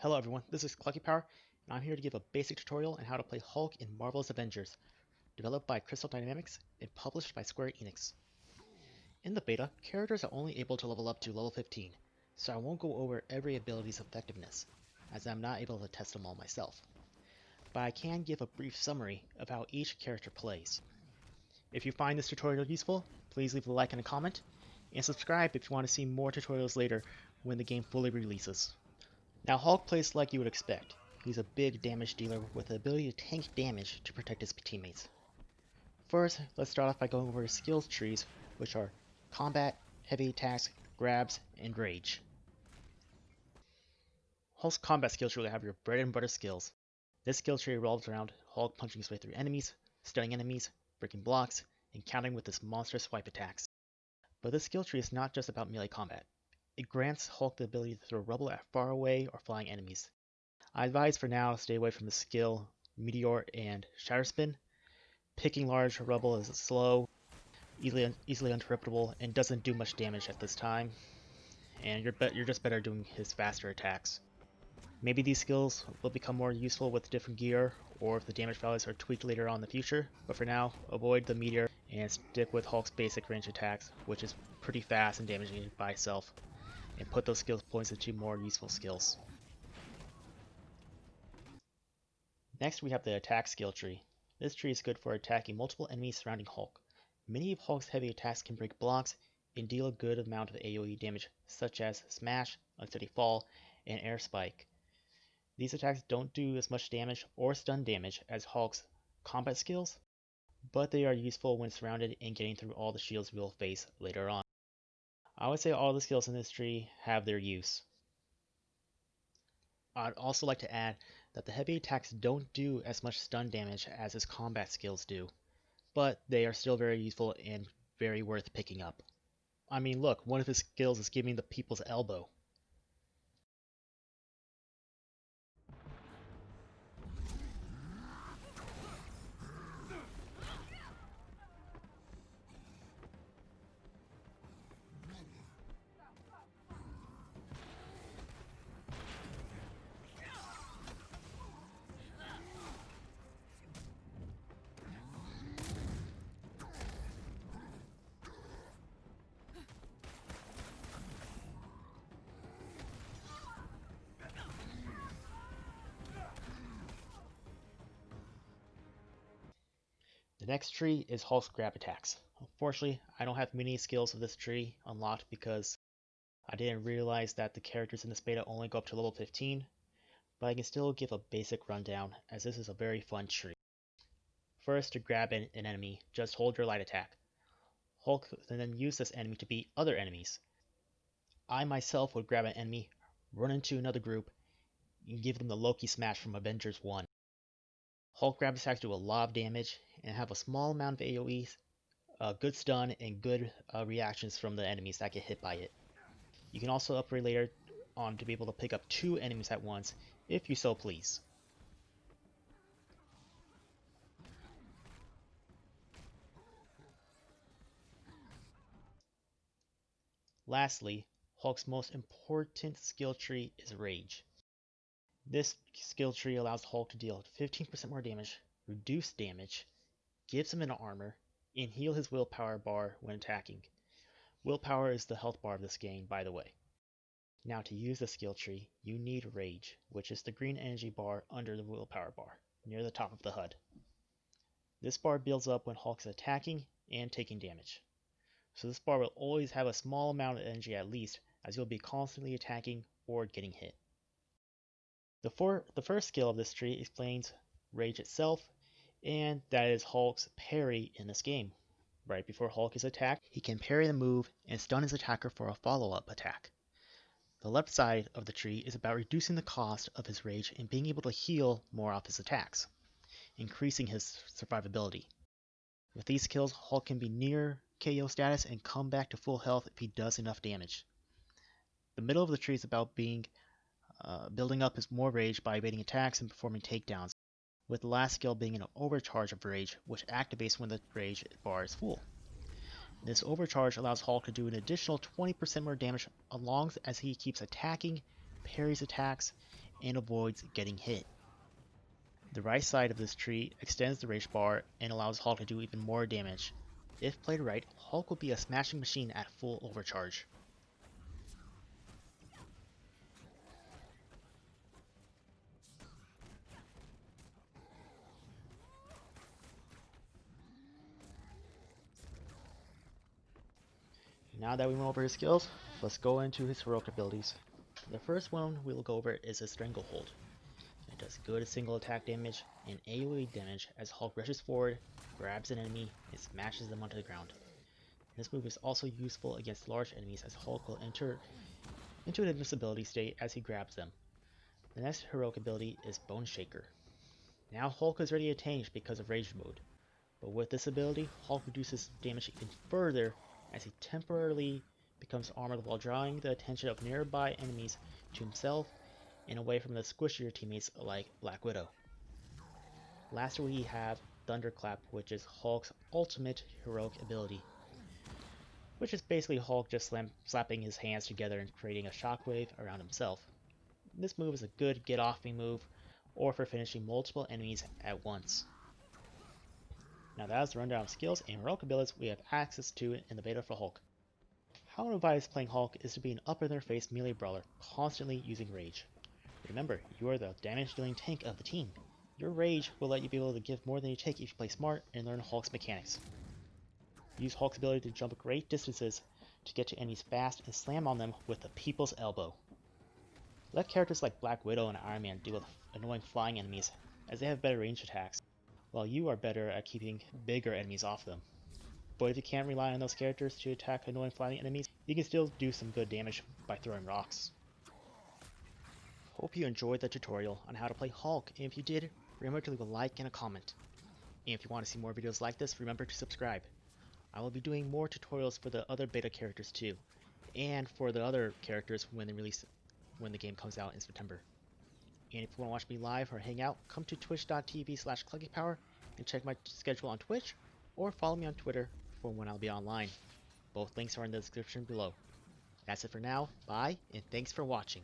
Hello everyone, this is Clucky Power, and I'm here to give a basic tutorial on how to play Hulk in Marvel's Avengers, developed by Crystal Dynamics and published by Square Enix. In the beta, characters are only able to level up to level 15, so I won't go over every ability's effectiveness, as I'm not able to test them all myself. But I can give a brief summary of how each character plays. If you find this tutorial useful, please leave a like and a comment, and subscribe if you want to see more tutorials later when the game fully releases. Now Hulk plays like you would expect. He's a big damage dealer with the ability to tank damage to protect his teammates. First, let's start off by going over his skills trees, which are Combat, Heavy Attacks, Grabs, and Rage. Hulk's combat skill tree will have your bread and butter skills. This skill tree revolves around Hulk punching his way through enemies, stunning enemies, breaking blocks, and countering with his monstrous swipe attacks. But this skill tree is not just about melee combat. It grants Hulk the ability to throw rubble at far away or flying enemies. I advise for now stay away from the skill Meteor and Shatter Spin. Picking large rubble is slow, easily interruptible, and doesn't do much damage at this time. And you're just better doing his faster attacks. Maybe these skills will become more useful with different gear, or if the damage values are tweaked later on in the future. But for now, avoid the Meteor and stick with Hulk's basic range attacks, which is pretty fast and damaging by itself, and put those skill points into more useful skills. Next we have the attack skill tree. This tree is good for attacking multiple enemies surrounding Hulk. Many of Hulk's heavy attacks can break blocks and deal a good amount of AoE damage, such as Smash, Unsteady Fall, and Air Spike. These attacks don't do as much damage or stun damage as Hulk's combat skills, but they are useful when surrounded and getting through all the shields we will face later on. I would say all the skills in this tree have their use. I'd also like to add that the heavy attacks don't do as much stun damage as his combat skills do, but they are still very useful and very worth picking up. I mean, look, one of his skills is giving the people's elbow. The next tree is Hulk's grab attacks. Unfortunately, I don't have many skills of this tree unlocked because I didn't realize that the characters in this beta only go up to level 15, but I can still give a basic rundown as this is a very fun tree. First, to grab an enemy, just hold your light attack. Hulk can then use this enemy to beat other enemies. I myself would grab an enemy, run into another group, and give them the Loki Smash from Avengers 1. Hulk grab attacks do a lot of damage and have a small amount of AoE, good stun, and good reactions from the enemies that get hit by it. You can also upgrade later on to be able to pick up 2 enemies at once, if you so please. Lastly, Hulk's most important skill tree is Rage. This skill tree allows Hulk to deal 15% more damage, reduce damage, gives him an armor, and heal his willpower bar when attacking. Willpower is the health bar of this game, by the way. Now to use the skill tree, you need Rage, which is the green energy bar under the willpower bar, near the top of the HUD. This bar builds up when Hulk is attacking and taking damage. So this bar will always have a small amount of energy at least, as you'll be constantly attacking or getting hit. The first skill of this tree explains Rage itself, and that is Hulk's parry in this game. Right before Hulk is attacked, he can parry the move and stun his attacker for a follow-up attack. The left side of the tree is about reducing the cost of his rage and being able to heal more off his attacks, increasing his survivability. With these skills, Hulk can be near KO status and come back to full health if he does enough damage. The middle of the tree is about building up his more rage by evading attacks and performing takedowns, with the last skill being an overcharge of rage, which activates when the rage bar is full. This overcharge allows Hulk to do an additional 20% more damage as long as he keeps attacking, parries attacks, and avoids getting hit. The right side of this tree extends the rage bar and allows Hulk to do even more damage. If played right, Hulk will be a smashing machine at full overcharge. Now that we went over his skills, let's go into his heroic abilities. The first one we'll go over is a Stranglehold. It does good single attack damage and AoE damage as Hulk rushes forward, grabs an enemy, and smashes them onto the ground. This move is also useful against large enemies as Hulk will enter into an invincibility state as he grabs them. The next heroic ability is Bone Shaker. Now Hulk is already attained because of Rage Mode, but with this ability, Hulk reduces damage even further as he temporarily becomes armored while drawing the attention of nearby enemies to himself and away from the squishier teammates like Black Widow. Lastly, we have Thunderclap, which is Hulk's ultimate heroic ability, which is basically Hulk just slapping his hands together and creating a shockwave around himself. This move is a good get off me move, or for finishing multiple enemies at once. Now that is the rundown of skills and heroic abilities we have access to in the beta for Hulk. How I advise playing Hulk is to be an up-in-their-face melee brawler, constantly using rage. Remember, you are the damage-dealing tank of the team. Your rage will let you be able to give more than you take if you play smart and learn Hulk's mechanics. Use Hulk's ability to jump great distances to get to enemies fast and slam on them with the people's elbow. Let characters like Black Widow and Iron Man deal with annoying flying enemies, as they have better range attacks, while you are better at keeping bigger enemies off them. But if you can't rely on those characters to attack annoying flying enemies, you can still do some good damage by throwing rocks. Hope you enjoyed the tutorial on how to play Hulk, and if you did, remember to leave a like and a comment. And if you want to see more videos like this, remember to subscribe. I will be doing more tutorials for the other beta characters too, and for the other characters when the game comes out in September. And if you want to watch me live or hang out, come to twitch.tv/cluckypower and check my schedule on Twitch, or follow me on Twitter for when I'll be online. Both links are in the description below. That's it for now, bye, and thanks for watching.